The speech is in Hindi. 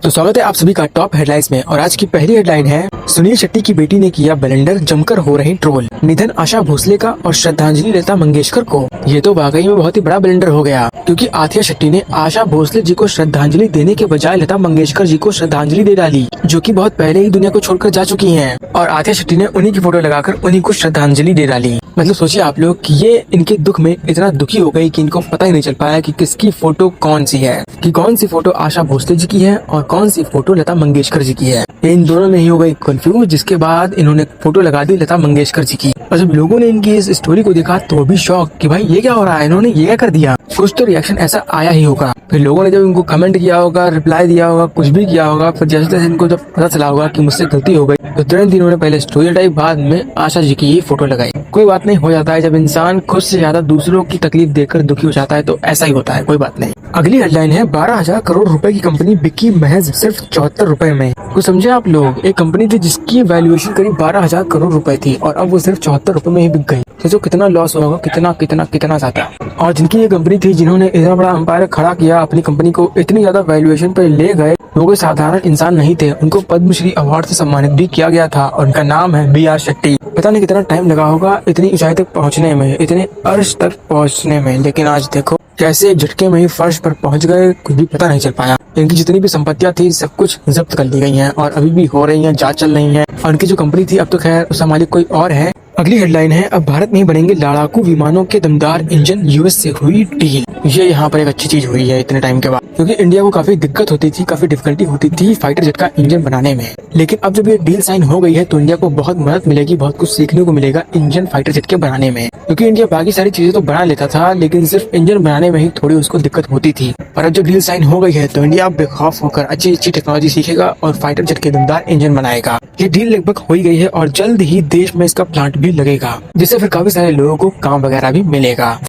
तो स्वागत है आप सभी का टॉप हेडलाइंस में। और आज की पहली हेडलाइन है, सुनील शेट्टी की बेटी ने किया ब्लेंडर, जमकर हो रहे ट्रोल। निधन आशा भोसले का और श्रद्धांजलि लता मंगेशकर को। ये तो वाकई में बहुत ही बड़ा ब्लेंडर हो गया, क्योंकि आथिया शेट्टी ने आशा भोसले जी को श्रद्धांजलि देने के बजाय लता मंगेशकर जी को श्रद्धांजलि दे डाली, जो कि बहुत पहले ही दुनिया को छोड़कर जा चुकी हैं। और आथिया शेट्टी ने उन्हीं की फोटो लगाकर उन्हीं को श्रद्धांजलि दे डाली। मतलब सोचिए आप लोग कि ये इनके दुख में इतना दुखी हो गई कि इनको पता ही नहीं चल पाया कि किसकी फोटो कौन सी है, कि कौन सी फोटो आशा भोसले जी की है और कौन सी फोटो लता मंगेशकर जी की है। इन दोनों में ही हो गई कंफ्यूज, जिसके बाद इन्होंने फोटो लगा दी लता मंगेशकर जी की। और जब लोगों ने इनकी इस स्टोरी को देखा तो भी शौक कि भाई ये क्या हो रहा है, इन्होंने ये क्या कर दिया। कुछ तो रिएक्शन ऐसा आया ही होगा। फिर लोगों ने जब इनको कमेंट किया होगा, रिप्लाई दिया होगा, कुछ भी किया होगा, फिर जैसे जैसे इनको जब पता चला होगा कि मुझसे गलती हो गई तो तुरंत इन्होंने पहले स्टोरी हटाई, बाद में आशा जी की ही फोटो लगाई। कोई बात नहीं, हो जाता है। जब इंसान खुद से ज्यादा दूसरों की तकलीफ देखकर दुखी हो जाता है तो ऐसा ही होता है, कोई बात नहीं। अगली हेडलाइन है, 12,000 करोड़ रुपए की कंपनी बिकी महज सिर्फ 74 रुपए में। कुछ समझे आप लोग, एक कंपनी थी जिसकी वैल्यूएशन करीब 12,000 करोड़ रुपए थी और अब वो सिर्फ 74 रुपए में ही बिक गई। सोचो कितना लॉस होगा, कितना कितना कितना ज्यादा। और जिनकी ये कंपनी थी, जिन्होंने इतना बड़ा अंपायर खड़ा किया, अपनी कंपनी को इतनी ज्यादा वैल्यूएशन पे ले गए, वो कोई साधारण इंसान नहीं थे। उनको पद्मश्री अवार्ड से सम्मानित भी किया गया था और उनका नाम है बी आर शेट्टी। पता नहीं कितना टाइम लगा होगा इतनी ऊंचाई तक पहुंचने में, इतने अर्श तक पहुंचने में, लेकिन आज देखो कैसे एक झटके में ही फर्श पर पहुंच गए, कुछ भी पता नहीं चल पाया। इनकी जितनी भी संपत्तियां थी सब कुछ जब्त कर ली गई हैं और अभी भी हो रही हैं, जांच चल रही है। और उनकी जो कंपनी थी अब तो खैर उसका मालिक कोई और है। अगली हेडलाइन है, अब भारत में ही बनेंगे लड़ाकू विमानों के दमदार इंजन, यूएस से हुई डील। ये यहाँ पर एक अच्छी चीज हुई है इतने टाइम के बाद, क्योंकि इंडिया को काफी दिक्कत होती थी, काफी डिफिकल्टी होती थी फाइटर जेट का इंजन बनाने में। लेकिन अब जब ये डील साइन हो गई है तो इंडिया को बहुत मदद मिलेगी, बहुत कुछ सीखने को मिलेगा इंजन फाइटर जेट के बनाने में। क्योंकि इंडिया बाकी सारी चीजें तो बना लेता था, लेकिन सिर्फ इंजन बनाने में ही थोड़ी उसको दिक्कत होती थी। और अब जब डील साइन हो गई है तो इंडिया बेखौफ होकर अच्छी अच्छी टेक्नोलॉजी सीखेगा और फाइटर जेट के दमदार इंजन बनाएगा। ये डील लगभग हो गई है और जल्द ही देश में इसका प्लांट भी लगेगा, जिससे फिर काफी सारे लोगों को काम वगैरह भी मिलेगा।